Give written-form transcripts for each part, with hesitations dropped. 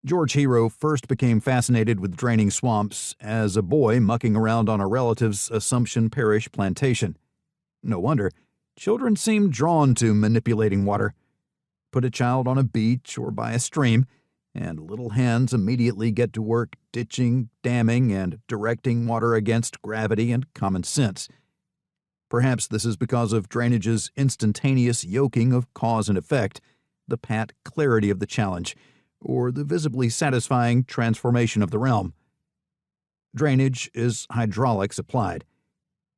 George Hero first became fascinated with draining swamps as a boy mucking around on a relative's Assumption Parish plantation. No wonder, children seemed drawn to manipulating water. Put a child on a beach or by a stream, and little hands immediately get to work ditching, damming, and directing water against gravity and common sense. Perhaps this is because of drainage's instantaneous yoking of cause and effect, the pat clarity of the challenge, or the visibly satisfying transformation of the realm. Drainage is hydraulics applied.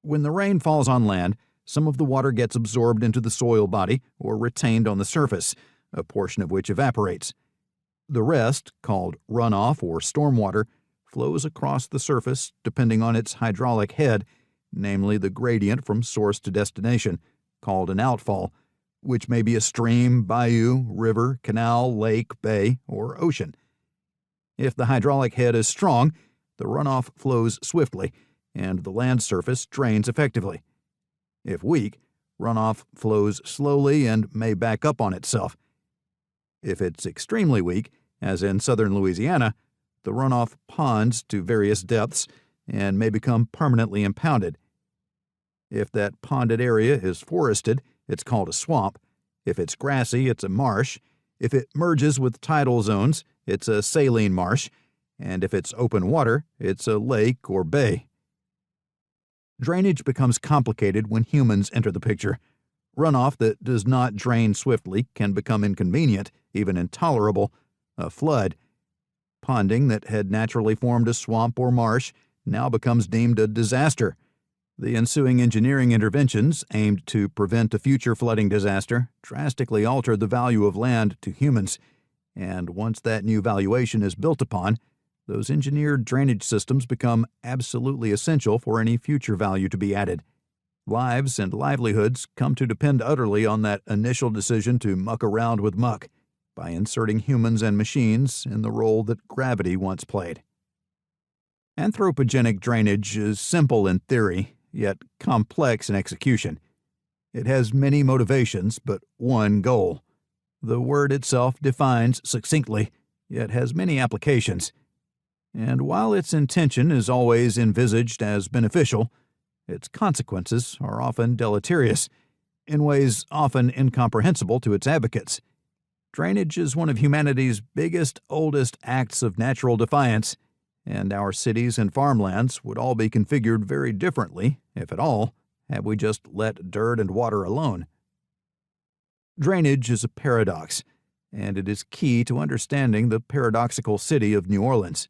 When the rain falls on land, some of the water gets absorbed into the soil body or retained on the surface, a portion of which evaporates. The rest, called runoff or stormwater, flows across the surface depending on its hydraulic head, namely the gradient from source to destination, called an outfall, which may be a stream, bayou, river, canal, lake, bay, or ocean. If the hydraulic head is strong, the runoff flows swiftly, and the land surface drains effectively. If weak, runoff flows slowly and may back up on itself. If it's extremely weak, as in southern Louisiana, the runoff ponds to various depths and may become permanently impounded. If that ponded area is forested, it's called a swamp. If it's grassy, it's a marsh. If it merges with tidal zones, it's a saline marsh. And if it's open water, it's a lake or bay. Drainage becomes complicated when humans enter the picture. Runoff that does not drain swiftly can become inconvenient, even intolerable, a flood. Ponding that had naturally formed a swamp or marsh now becomes deemed a disaster. The ensuing engineering interventions aimed to prevent a future flooding disaster drastically alter the value of land to humans, and once that new valuation is built upon, those engineered drainage systems become absolutely essential for any future value to be added. Lives and livelihoods come to depend utterly on that initial decision to muck around with muck, by inserting humans and machines in the role that gravity once played. Anthropogenic drainage is simple in theory, yet complex in execution. It has many motivations, but one goal. The word itself defines succinctly, yet has many applications. And while its intention is always envisaged as beneficial, its consequences are often deleterious, in ways often incomprehensible to its advocates. Drainage is one of humanity's biggest, oldest acts of natural defiance, and our cities and farmlands would all be configured very differently, if at all, had we just let dirt and water alone. Drainage is a paradox, and it is key to understanding the paradoxical city of New Orleans.